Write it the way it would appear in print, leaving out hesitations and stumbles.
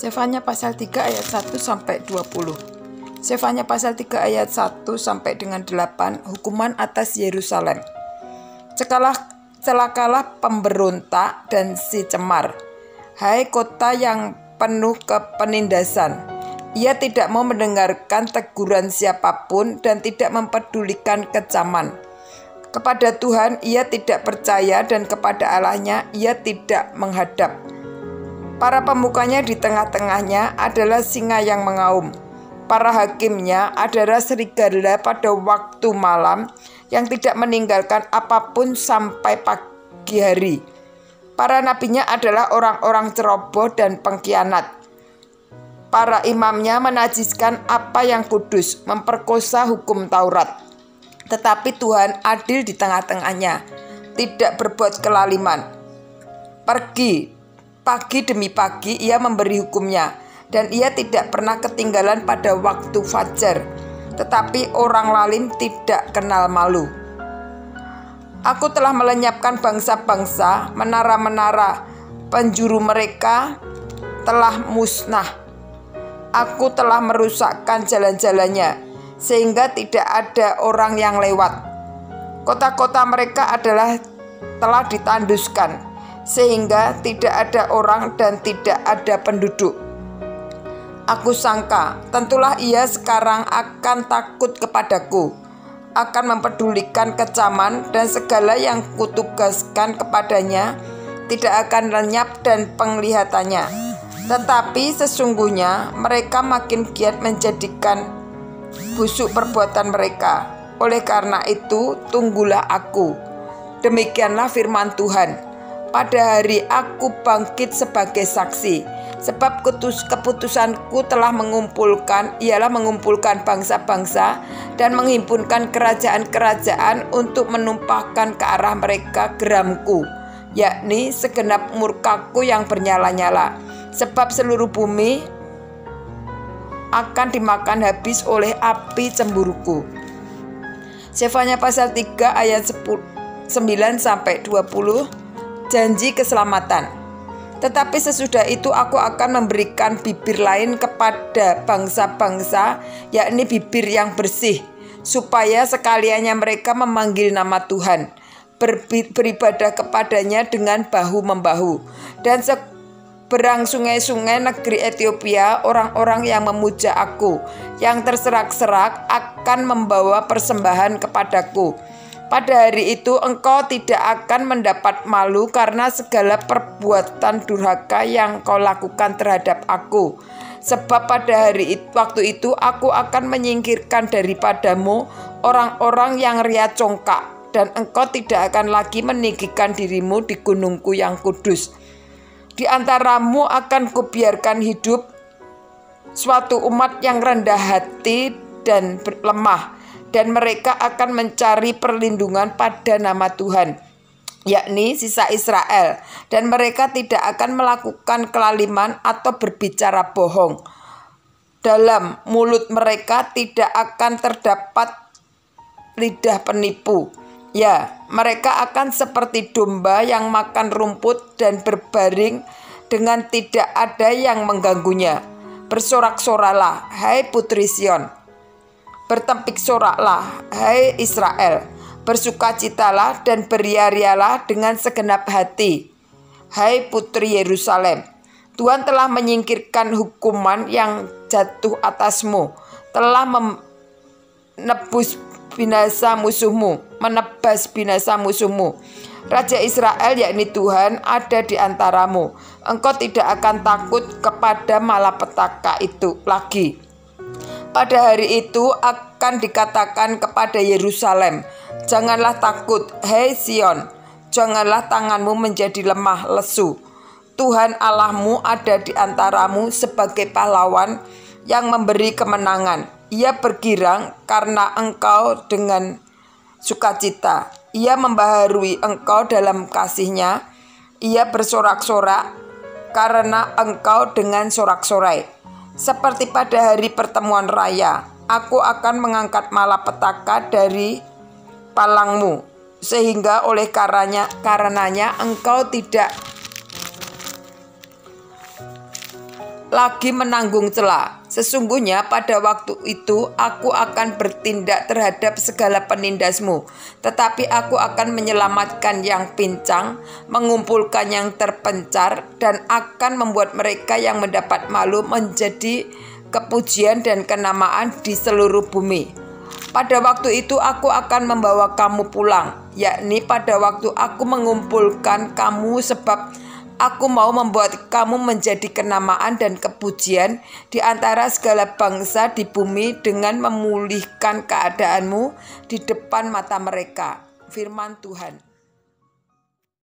Zefanya pasal 3 ayat 1 sampai 20. Zefanya pasal 3 ayat 1 sampai dengan 8, hukuman atas Yerusalem. Celakalah pemberontak dan si cemar, hai kota yang penuh kepenindasan. Ia tidak mau mendengarkan teguran siapapun dan tidak mempedulikan kecaman. Kepada Tuhan ia tidak percaya dan kepada Allahnya ia tidak menghadap. Para pemukanya di tengah-tengahnya adalah singa yang mengaum. Para hakimnya adalah serigala pada waktu malam yang tidak meninggalkan apapun sampai pagi hari. Para nabinya adalah orang-orang ceroboh dan pengkhianat. Para imamnya menajiskan apa yang kudus, memperkosa hukum Taurat. Tetapi Tuhan adil di tengah-tengahnya, tidak berbuat kelaliman. Pergi, pagi demi pagi ia memberi hukumnya, dan ia tidak pernah ketinggalan pada waktu fajar. Tetapi orang lalim tidak kenal malu. Aku telah melenyapkan bangsa-bangsa, menara-menara penjuru mereka telah musnah. Aku telah merusakkan jalan-jalannya, sehingga tidak ada orang yang lewat. Kota-kota mereka telah ditanduskan, sehingga tidak ada orang dan tidak ada penduduk. Aku sangka, tentulah ia sekarang akan takut kepadaku, akan mempedulikan kecaman, dan segala yang kutugaskan kepadanya tidak akan lenyap dan penglihatannya. Tetapi sesungguhnya mereka makin giat menjadikan busuk perbuatan mereka. Oleh karena itu, tunggulah aku. Demikianlah firman Tuhan. Pada hari aku bangkit sebagai saksi, sebab keputusanku telah ialah mengumpulkan bangsa-bangsa dan menghimpunkan kerajaan-kerajaan untuk menumpahkan ke arah mereka geramku, yakni segenap murkaku yang bernyala-nyala. Sebab seluruh bumi akan dimakan habis oleh api cemburuku. Zefanya pasal 3 ayat 9 sampai 20, janji keselamatan. Tetapi sesudah itu aku akan memberikan bibir lain kepada bangsa-bangsa, yakni bibir yang bersih, supaya sekaliannya mereka memanggil nama Tuhan, beribadah kepadanya dengan bahu-membahu. Dan seberang sungai-sungai negeri Ethiopia, orang-orang yang memuja aku, yang terserak-serak akan membawa persembahan kepadaku. Pada hari itu engkau tidak akan mendapat malu karena segala perbuatan durhaka yang kau lakukan terhadap aku. Sebab pada waktu itu aku akan menyingkirkan daripadamu orang-orang yang ria congkak, dan engkau tidak akan lagi meninggikan dirimu di gunungku yang kudus. Di antaramu akan kubiarkan hidup suatu umat yang rendah hati dan lemah, dan mereka akan mencari perlindungan pada nama Tuhan, yakni sisa Israel, dan mereka tidak akan melakukan kelaliman atau berbicara bohong. Dalam mulut mereka tidak akan terdapat lidah penipu. Ya, mereka akan seperti domba yang makan rumput dan berbaring dengan tidak ada yang mengganggunya. Bersorak-soralah, hai putri Sion. Bertempik soraklah, hai Israel. Bersukacitalah dan beria-rialah dengan segenap hati, hai putri Yerusalem. Tuhan telah menyingkirkan hukuman yang jatuh atasmu, telah menebas binasa musuhmu. Raja Israel, yakni Tuhan, ada di antaramu. Engkau tidak akan takut kepada malapetaka itu lagi. Pada hari itu akan dikatakan kepada Yerusalem, janganlah takut, hai Sion, janganlah tanganmu menjadi lemah lesu. Tuhan Allahmu ada di antaramu sebagai pahlawan yang memberi kemenangan. Ia bergirang karena engkau dengan sukacita. Ia membaharui engkau dalam kasih-Nya. Ia bersorak-sorak karena engkau dengan sorak-sorai. Seperti pada hari pertemuan raya, aku akan mengangkat malapetaka dari palangmu, sehingga oleh karenanya engkau tidak lagi menanggung cela. Sesungguhnya pada waktu itu aku akan bertindak terhadap segala penindasmu, tetapi aku akan menyelamatkan yang pincang, mengumpulkan yang terpencar, dan akan membuat mereka yang mendapat malu menjadi kepujian dan kenamaan di seluruh bumi. Pada waktu itu aku akan membawa kamu pulang, yakni pada waktu aku mengumpulkan kamu, sebab aku mau membuat kamu menjadi kenamaan dan kepujian di antara segala bangsa di bumi dengan memulihkan keadaanmu di depan mata mereka. Firman Tuhan.